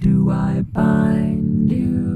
do I bind you?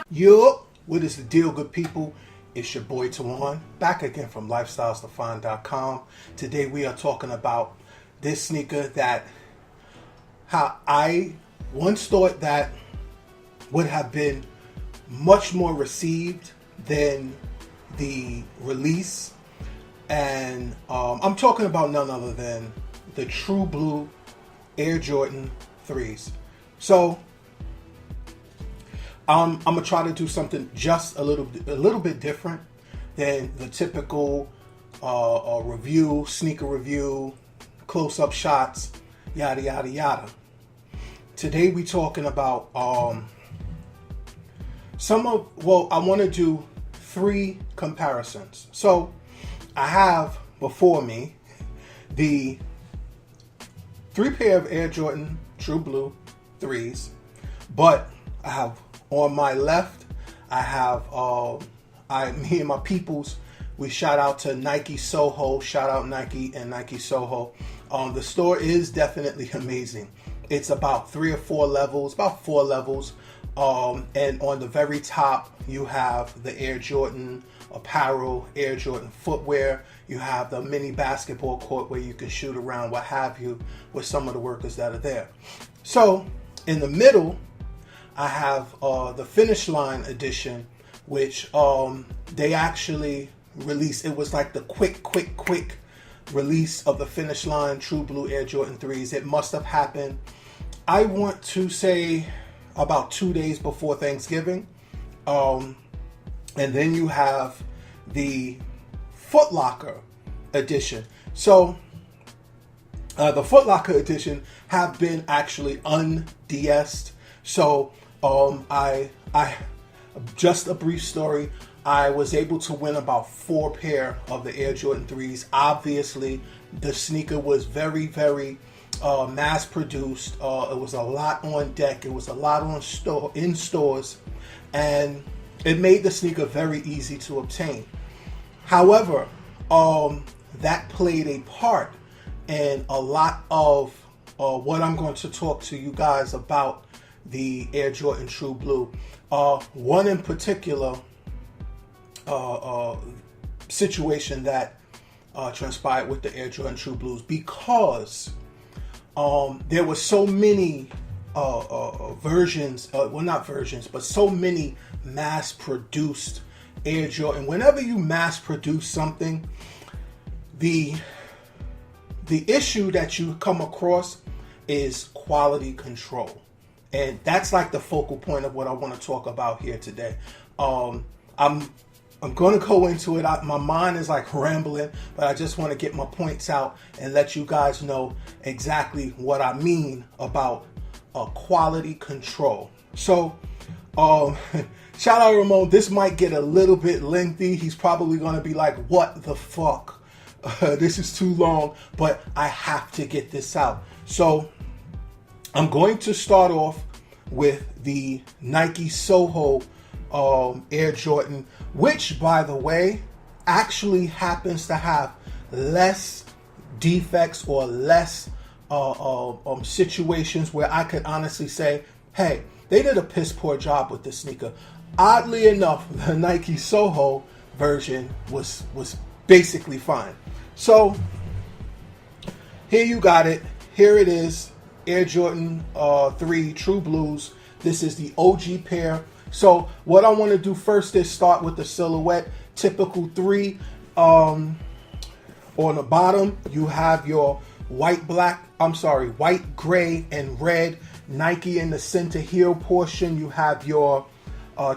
Yup, what is the deal, good people? It's your boy Tawan, back again from lifestylesdefine.com. Today we are talking about this sneaker that how I once thought that would have been much more received than the release. And I'm talking about none other than the True Blue Air Jordan 3s. So I'm gonna try to do something just a little bit different than the typical review, sneaker review, close-up shots, yada yada yada. Today we talking about I want to do 3 comparisons. So I have before me the 3 pair of Air Jordan True Blue 3s, but I have on my left, I have me and my peoples. We shout out to Nike Soho. Shout out Nike and Nike Soho. The store is definitely amazing. It's about 3 or 4 levels, about 4 levels. And on the very top, you have the Air Jordan apparel, Air Jordan footwear. You have the mini basketball court where you can shoot around, what have you, with some of the workers that are there. So in the middle, I have the Finish Line edition, which they actually released. It was like the quick release of the Finish Line True Blue Air Jordan 3s. It must have happened, I want to say, about 2 days before Thanksgiving. And then you have the Foot Locker edition. So the Foot Locker edition have been actually un-DS'd. So I just a brief story. I was able to win about 4 pair of the Air Jordan 3s. Obviously, the sneaker was very mass produced. It was a lot on deck. It was a lot in stores, and it made the sneaker very easy to obtain. However, that played a part in a lot of what I'm going to talk to you guys about the Air Jordan True Blue. One in particular situation that transpired with the Air Jordan True Blues, because there were so many versions, well, not versions, but so many mass-produced Air Jordan. Whenever you mass-produce something, the issue that you come across is quality control. And that's like the focal point of what I want to talk about here today. I'm going to go into it. My mind is like rambling, but I just want to get my points out and let you guys know exactly what I mean about quality control. So, shout out Ramon. This might get a little bit lengthy. He's probably going to be like, what the fuck? This is too long, but I have to get this out. So I'm going to start off with the Nike Soho Air Jordan, which, by the way, actually happens to have less defects or less situations where I could honestly say, hey, they did a piss poor job with this sneaker. Oddly enough, the Nike Soho version was basically fine. So here you got it. Here it is. Air Jordan 3 True Blues. This is the OG pair. So what I want to do first is start with the silhouette. Typical 3. On the bottom, you have your white, gray, and red. Nike in the center heel portion. You have your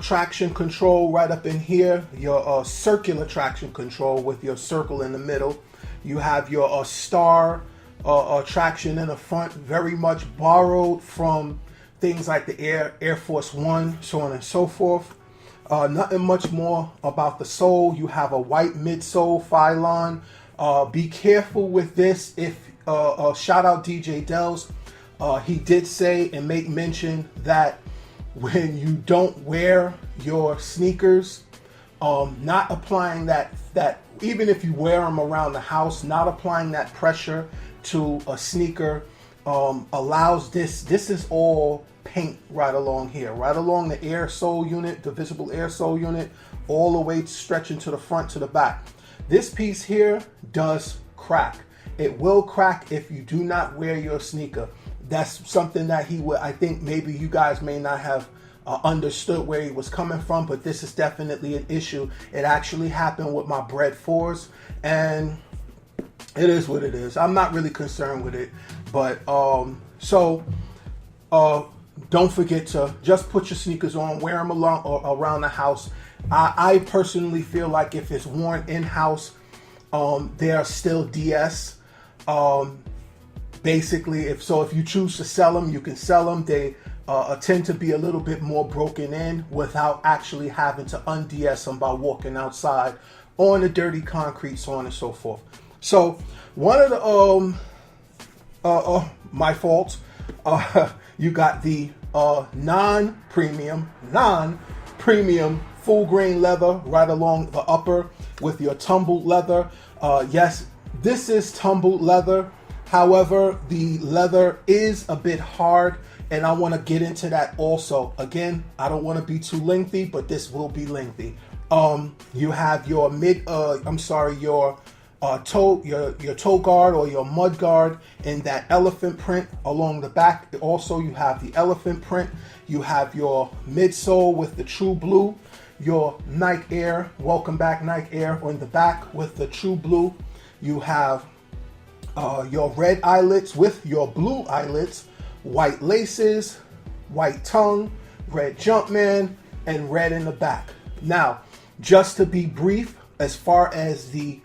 traction control right up in here. Your circular traction control with your circle in the middle. You have your star traction in the front, very much borrowed from things like the Air Force One, so on and so forth. Nothing much more about the sole. You have a white midsole Phylon. Be careful with this. If shout out DJ Dells, he did say and make mention that when you don't wear your sneakers Not applying that even if you wear them around the house, not applying that pressure to a sneaker allows this is all paint right along here, right along the air sole unit, the visible air sole unit, all the way stretching to the front to the back. This piece here does crack. It will crack if you do not wear your sneaker. That's something that he would, I think maybe you guys may not have understood where he was coming from, but this is definitely an issue. It actually happened with my Bread 4s, and it is what it is. I'm not really concerned with it, but don't forget to just put your sneakers on, wear them along or around the house. I personally feel like if it's worn in-house, they are still DS. Basically, if you choose to sell them, you can sell them. They tend to be a little bit more broken in without actually having to un-DS them by walking outside on the dirty concrete, so on and so forth. So one of the my faults, you got the non-premium full grain leather right along the upper with your tumbled leather. Yes, this is tumbled leather. However, the leather is a bit hard, and I want to get into that also. Again, I don't want to be too lengthy, but this will be lengthy. You have your toe guard or your mud guard in that elephant print along the back. Also, you have the elephant print. You have your midsole with the true blue. Your Nike Air, welcome back Nike Air, on the back with the true blue. You have your red eyelets with your blue eyelets, white laces, white tongue, red Jumpman, and red in the back. Now, just to be brief, as far as the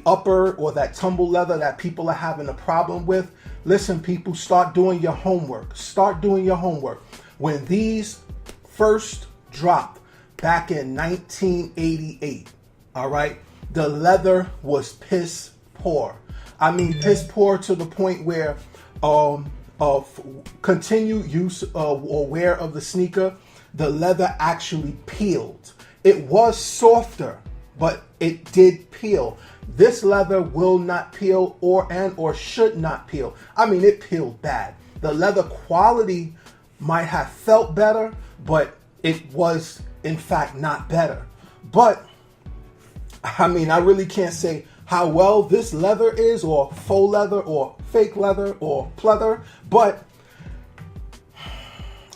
upper or that tumble leather that people are having a problem with, listen, people, start doing your homework. Start doing your homework. When these first dropped back in 1988, all right, the leather was piss poor. I mean, piss poor to the point where continued use or wear of the sneaker, the leather actually peeled. It was softer, but it did peel. This leather will not peel or should not peel. I mean, it peeled bad. The leather quality might have felt better, but it was in fact not better. But I mean, I really can't say how well this leather is, or faux leather, or fake leather, or pleather, but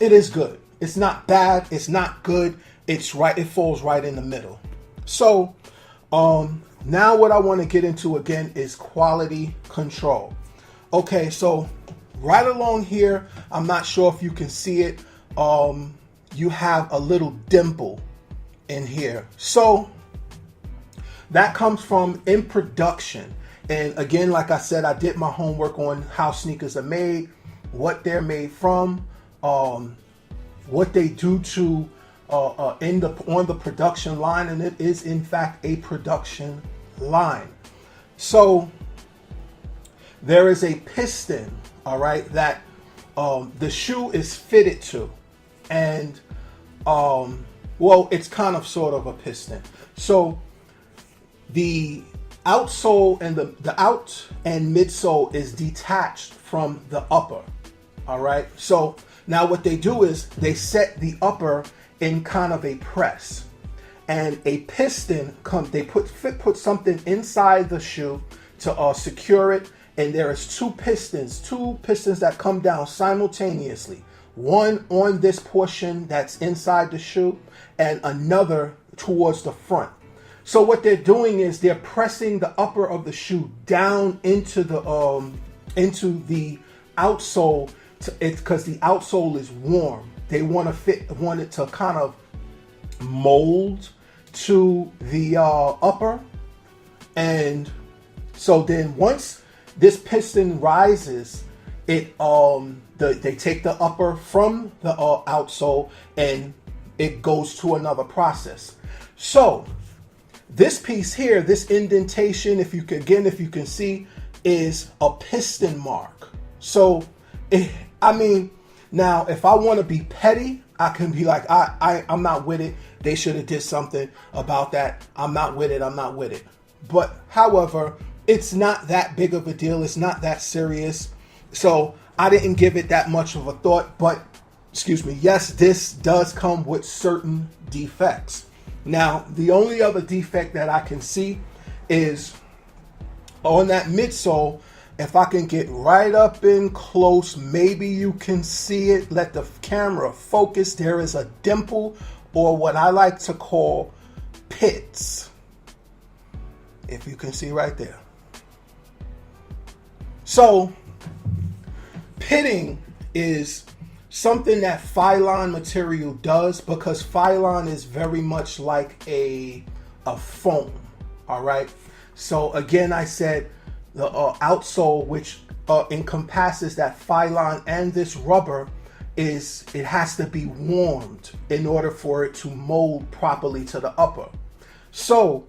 it is good. It's not bad. It's not good. It's right. It falls right in the middle. So, now what I want to get into again is quality control. Okay, so right along here, I'm not sure if you can see it. You have a little dimple in here. So that comes from in production. And again, like I said, I did my homework on how sneakers are made, what they're made from, what they do to on the production line, and it is in fact a production line. So there is a piston, all right, that the shoe is fitted to, and well, it's kind of sort of a piston. So the outsole and the out and midsole is detached from the upper. All right. So now what they do is they set the upper in kind of a press, and a piston they put something inside the shoe to secure it. And there is two pistons that come down simultaneously. One on this portion that's inside the shoe, and another towards the front. So what they're doing is they're pressing the upper of the shoe down into the outsole, because the outsole is warm. They want it to kind of mold to the upper, and so then once this piston rises, they take the upper from the outsole and it goes to another process. So this piece here, this indentation, if you can see, is a piston mark. So, now if I want to be petty, I can be like, I'm not with it. They should have did something about that. I'm not with it. I'm not with it. But however, it's not that big of a deal. It's not that serious. So I didn't give it that much of a thought. But excuse me, yes, this does come with certain defects. Now, the only other defect that I can see is on that midsole. If I can get right up in close, maybe you can see it. Let the camera focus. There is a dimple, or what I like to call pits. If you can see right there. So, pitting is something that Phylon material does, because Phylon is very much like a foam. All right. So again, I said the outsole, which encompasses that Phylon and this rubber, it has to be warmed in order for it to mold properly to the upper. So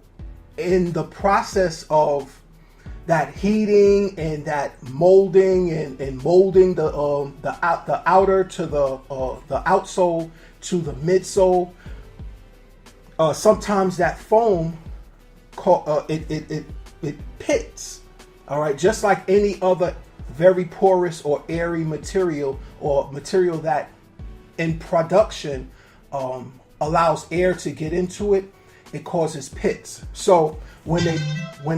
in the process of that heating and that molding and molding the outer to the outsole to the midsole, sometimes that foam it pits. All right, just like any other very porous or airy material, or material that in production allows air to get into it, it causes pits. So when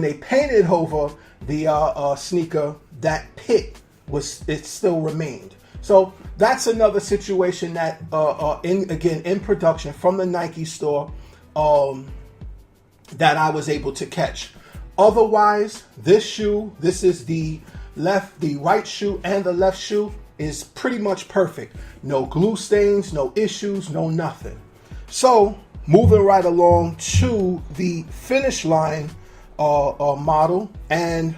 they painted over the sneaker, that pit still remained. So that's another situation that in production from the Nike store that I was able to catch. Otherwise, this is the right shoe and the left shoe is pretty much perfect. No glue stains, no issues, no nothing. So moving right along to the finish line model, and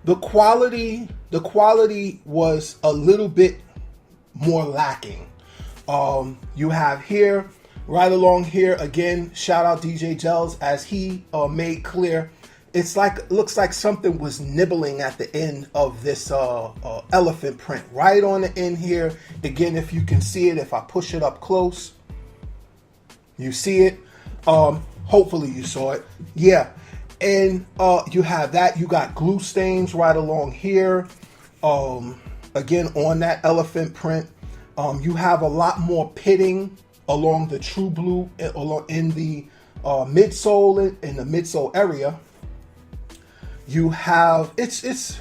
the quality was a little bit more lacking. You have here, right along here, again, shout out DJ Gels, as he made clear, looks like something was nibbling at the end of this elephant print, right on the end here. Again, if you can see it, if I push it up close, you see it. Hopefully you saw it. Yeah. And you have that. You got glue stains right along here. Again, on that elephant print. You have a lot more pitting along the true blue, in the midsole, in the midsole area. You have, it's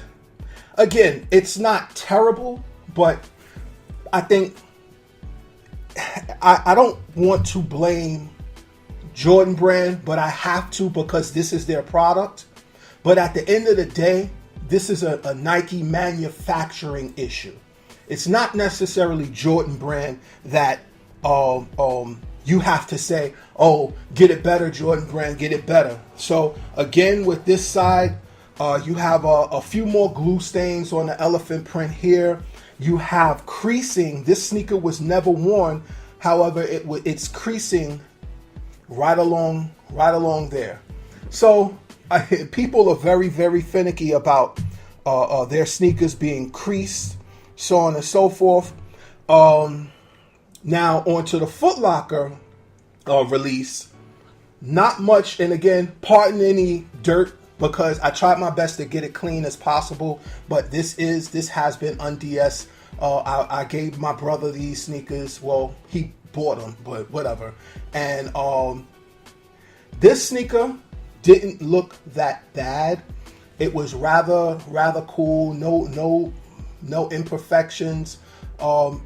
not terrible, but I think I don't want to blame Jordan Brand, but I have to, because this is their product. But at the end of the day, this is a Nike manufacturing issue. It's not necessarily Jordan Brand that you have to say, oh, get it better, Jordan Brand, get it better. So again, with this side, you have a few more glue stains on the elephant print here. You have creasing. This sneaker was never worn. However, it's creasing right along there. So people are very, very finicky about their sneakers being creased, so on and so forth. Now onto the Foot Locker release. Not much, and again, pardon any dirt, because I tried my best to get it clean as possible. But this has been un-DS. I gave my brother these sneakers. Well, he bought them, but whatever. And this sneaker didn't look that bad. It was rather cool. No imperfections.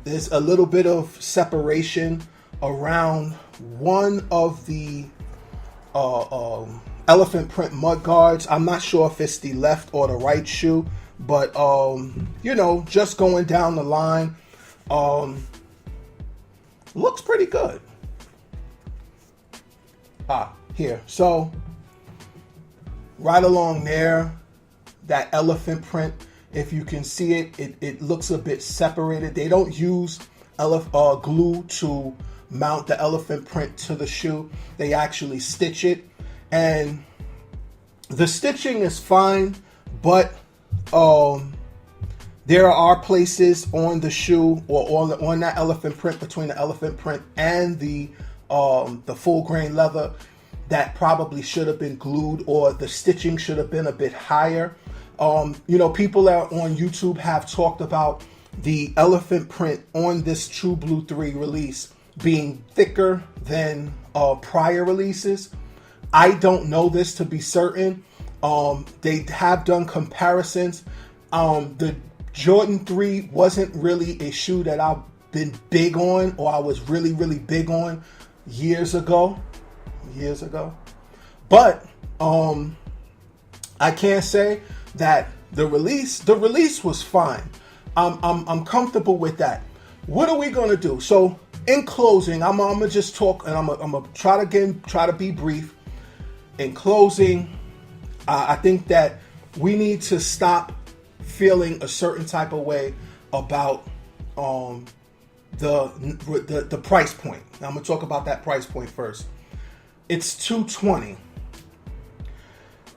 There's a little bit of separation around one of the elephant print mud guards. I'm not sure if it's the left or the right shoe, but just going down the line, looks pretty good. Here, so right along there, that elephant print, if you can see it looks a bit separated. They don't use glue to mount the elephant print to the shoe. They actually stitch it, and the stitching is fine, but There are places on the shoe or on that elephant print, between the elephant print and the full grain leather, that probably should have been glued, or the stitching should have been a bit higher. People that on YouTube have talked about the elephant print on this True Blue 3 release being thicker than prior releases. I don't know this to be certain. They have done comparisons. The Jordan 3 wasn't really a shoe that I've been big on, or I was really, really big on years ago. But I can't say that the release was fine. I'm comfortable with that. What are we gonna do? So in closing, I'm gonna just talk, and I'm gonna try to be brief. In closing, I think that we need to stop feeling a certain type of way about the price point. Now, I'm gonna talk about that price point first. It's $220.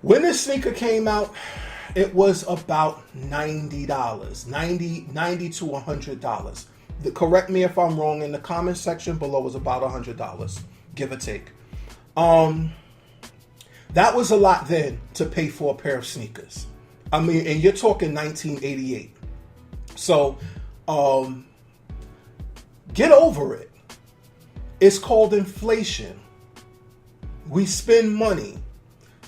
When this sneaker came out, it was about $90, $90 to $100. Correct me if I'm wrong. In the comment section below, was about $100, give or take. That was a lot then to pay for a pair of sneakers. I mean, and you're talking 1988. So, get over it. It's called inflation. We spend money.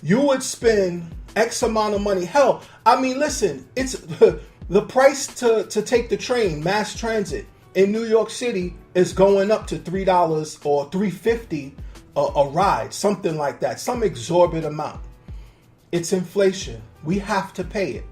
You would spend X amount of money. Hell, I mean, listen, it's the price to take the train, mass transit in New York City is going up to $3 or $3.50 a ride, something like that, some exorbitant amount. It's inflation. We have to pay it.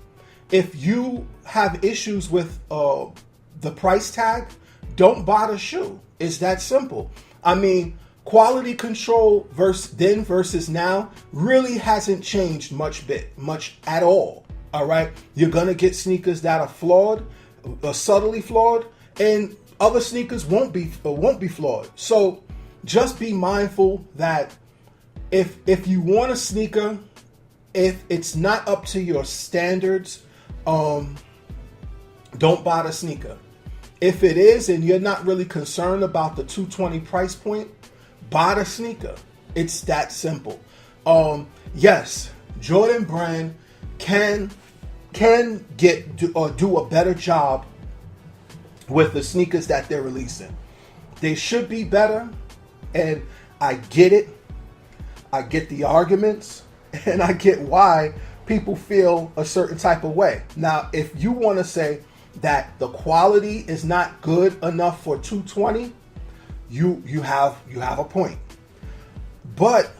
If you have issues with the price tag, don't buy the shoe. It's that simple. I mean, quality control versus now really hasn't changed much at all. All right, you're gonna get sneakers that are flawed, subtly flawed, and other sneakers won't be flawed. So just be mindful that if you want a sneaker, if it's not up to your standards, don't buy the sneaker. If it is, and you're not really concerned about the $220 price point, buy the sneaker. It's that simple. Yes, Jordan brand can do a better job with the sneakers that they're releasing. They should be better, and I get it. I get the arguments, and I get why people feel a certain type of way. Now, if you want to say that the quality is not good enough for $220, you have a point. But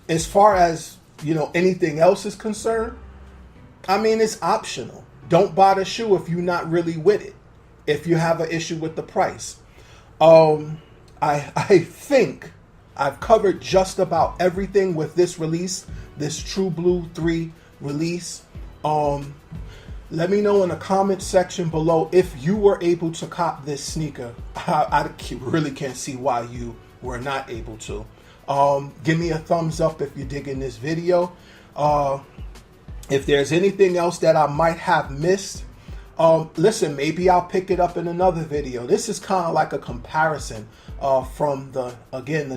as far as anything else is concerned, I mean, it's optional. Don't buy the shoe if you're not really with it. If you have an issue with the price, I think I've covered just about everything with this release, this True Blue 3 release. Let me know in the comment section below if you were able to cop this sneaker. I really can't see why you were not able to. Give me a thumbs up if you're digging this video. If there's anything else that I might have missed, listen, maybe I'll pick it up in another video. This is kind of like a comparison from the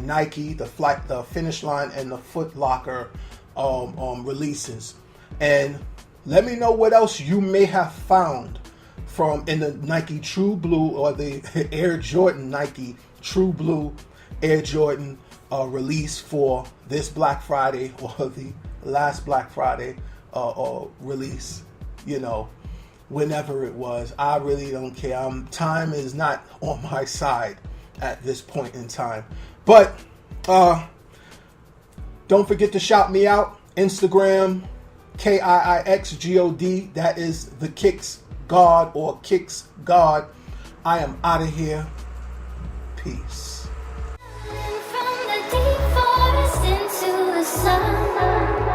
Nike, the Finish Line, and the Foot Locker releases. And let me know what else you may have found in the Nike True Blue or the Air Jordan Nike True Blue Air Jordan release for this Black Friday, or the last Black Friday release, whenever it was. I really don't care. Time is not on my side at this point in time. But don't forget to shout me out. Instagram, KIIXGOD. That is the Kicks God, or Kicks God. I am out of here. Peace. From the deep forest into the sun.